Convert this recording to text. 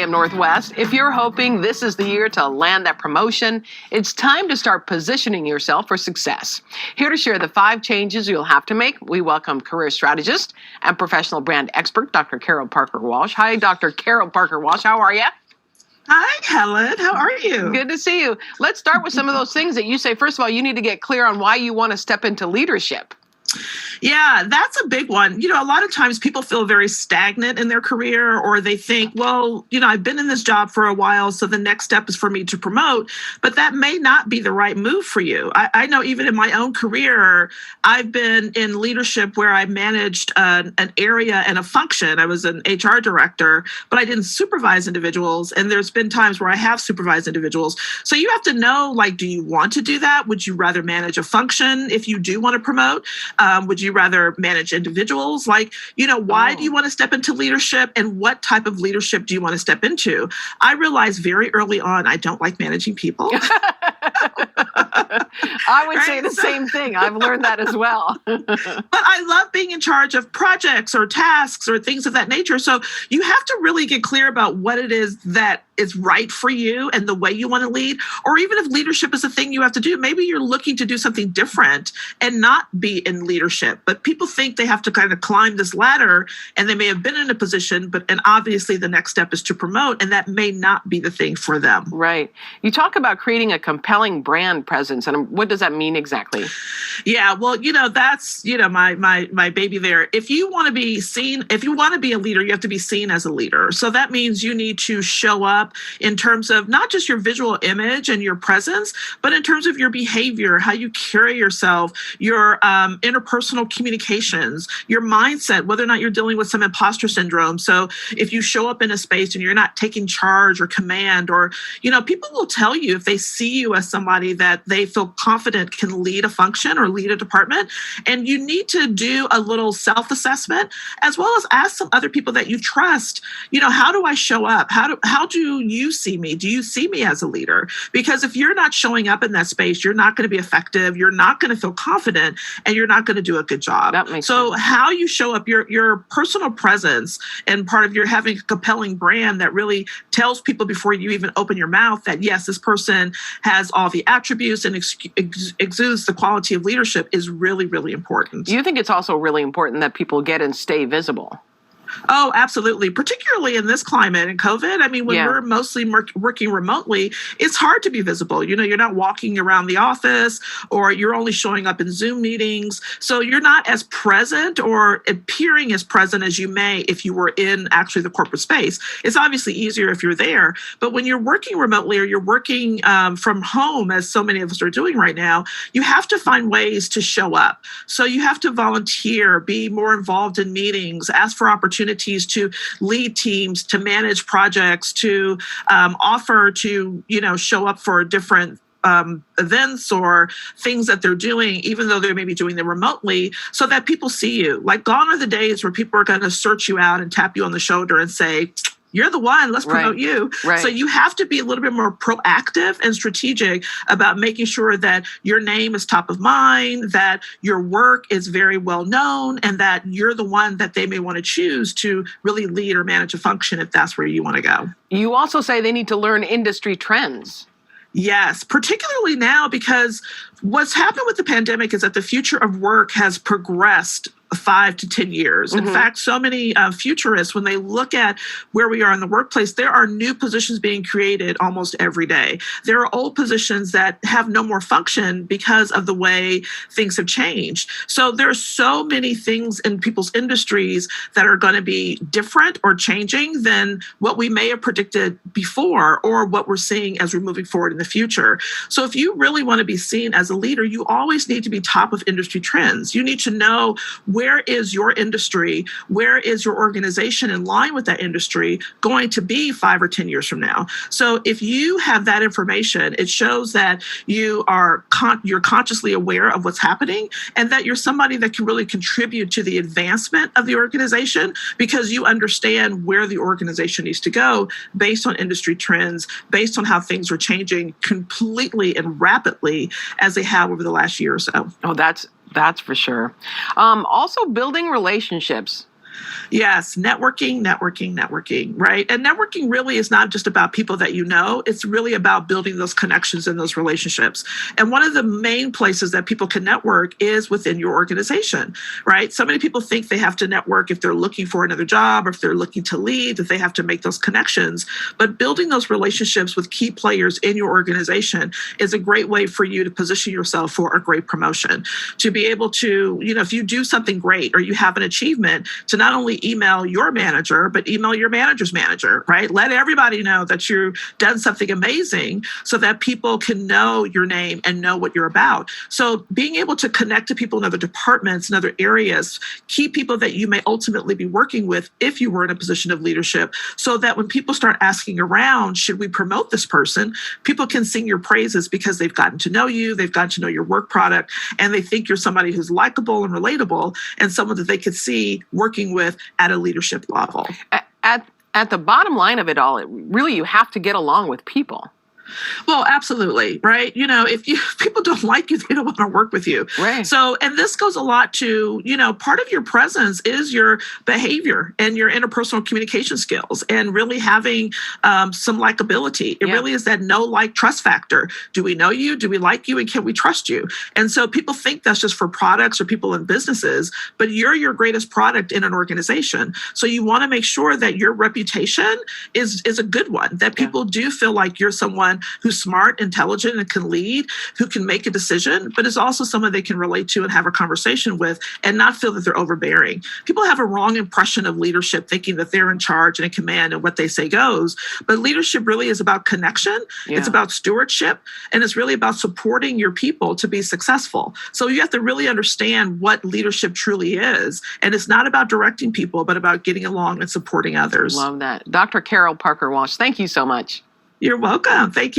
Northwest. If you're hoping this is the year to land that promotion, it's time to start positioning yourself for success. Here to share the 5 changes you'll have to make, we welcome career strategist and professional brand expert, Dr. Carol Parker Walsh. Hi, Dr. Carol Parker Walsh. How are you? Hi, Helen. How are you? Good to see you. Let's start with some of those things that you say. First of all, you need to get clear on why you want to step into leadership. Yeah, that's a big one. A lot of times people feel very stagnant in their career, or they think, well, I've been in this job for a while, so the next step is for me to promote. But that may not be the right move for you. I know even in my own career, I've been in leadership where I managed an area and a function. I was an HR director, but I didn't supervise individuals. And there's been times where I have supervised individuals. So you have to know, do you want to do that? Would you rather manage a function if you do want to promote? Would you rather manage individuals? Why do you want to step into leadership, and what type of leadership do you want to step into? I realized very early on, I don't like managing people. I would say the same thing. I've learned that as well. But I love being in charge of projects or tasks or things of that nature. So you have to really get clear about what it is that is right for you and the way you want to lead. Or even if leadership is a thing you have to do, maybe you're looking to do something different and not be in leadership. But people think they have to kind of climb this ladder, and they may have been in a position, and obviously the next step is to promote, and that may not be the thing for them. Right. You talk about creating a compelling brand presence, and what does that mean exactly? Yeah, well, that's, my baby there. If you want to be seen, if you want to be a leader, you have to be seen as a leader. So that means you need to show up in terms of not just your visual image and your presence, but in terms of your behavior, how you carry yourself, your interpersonal communications, your mindset, whether or not you're dealing with some imposter syndrome. So if you show up in a space and you're not taking charge or command, or, people will tell you if they see you as somebody that they feel confident can lead a function or lead a department. And you need to do a little self-assessment, as well as ask some other people that you trust, how do I show up? How do you see me? Do you see me as a leader? Because if you're not showing up in that space, you're not going to be effective. You're not going to feel confident, and you're not going to do a good job. That makes sense. How you show up, your personal presence, and part of your having a compelling brand that really tells people before you even open your mouth that, yes, this person has all the attributes and exudes the quality of leadership is really, really important. Do you think it's also really important that people get and stay visible? Oh, absolutely. Particularly in this climate and COVID. I mean, when we're mostly working remotely, it's hard to be visible. You're not walking around the office, or you're only showing up in Zoom meetings. So you're not as present or appearing as present as you may if you were in actually the corporate space. It's obviously easier if you're there. But when you're working remotely, or you're working from home, as so many of us are doing right now, you have to find ways to show up. So you have to volunteer, be more involved in meetings, ask for opportunities to lead teams, to manage projects, to offer to, show up for different events or things that they're doing, even though they may be doing them remotely, so that people see you. Gone are the days where people are going to search you out and tap you on the shoulder and say, you're the one, let's promote you. Right. So you have to be a little bit more proactive and strategic about making sure that your name is top of mind, that your work is very well known, and that you're the one that they may want to choose to really lead or manage a function if that's where you want to go. You also say they need to learn industry trends. Yes, particularly now, because what's happened with the pandemic is that the future of work has progressed 5 to 10 years. In fact, so many futurists, when they look at where we are in the workplace, there are new positions being created almost every day. There are old positions that have no more function because of the way things have changed. So there are so many things in people's industries that are going to be different or changing than what we may have predicted before, or what we're seeing as we're moving forward in the future. So if you really want to be seen as a leader, you always need to be top of industry trends. You need to know, where is your industry? Where is your organization in line with that industry going to be 5 or 10 years from now? So if you have that information, it shows that you are you're consciously aware of what's happening, and that you're somebody that can really contribute to the advancement of the organization, because you understand where the organization needs to go based on industry trends, based on how things are changing completely and rapidly as they have over the last year or so. Oh, that's for sure. Also building relationships. Yes, networking, right? And networking really is not just about people that you know, it's really about building those connections and those relationships. And one of the main places that people can network is within your organization, right? So many people think they have to network if they're looking for another job or if they're looking to leave, that they have to make those connections. But building those relationships with key players in your organization is a great way for you to position yourself for a great promotion. To be able to, if you do something great or you have an achievement, to not only email your manager, but email your manager's manager, right? Let everybody know that you've done something amazing so that people can know your name and know what you're about. So being able to connect to people in other departments and other areas, key people that you may ultimately be working with if you were in a position of leadership, so that when people start asking around, should we promote this person, people can sing your praises because they've gotten to know you, they've gotten to know your work product, and they think you're somebody who's likable and relatable and someone that they could see working with at a leadership level. At the bottom line of it all, really you have to get along with people. Well, absolutely, right? If people don't like you, they don't want to work with you. Right. So, and this goes a lot to, part of your presence is your behavior and your interpersonal communication skills and really having some likability. It really is that know, like, trust factor. Do we know you? Do we like you? And can we trust you? And so people think that's just for products or people in businesses, but you're your greatest product in an organization. So you want to make sure that your reputation is a good one, that people do feel like you're someone who's smart, intelligent, and can lead, who can make a decision, but is also someone they can relate to and have a conversation with and not feel that they're overbearing. People have a wrong impression of leadership, thinking that they're in charge and in command and what they say goes. But leadership really is about connection. It's about stewardship, and it's really about supporting your people to be successful. So you have to really understand what leadership truly is. And it's not about directing people, but about getting along and supporting others. Love that. Dr. Carol Parker Walsh, thank you so much. You're welcome. Thank you.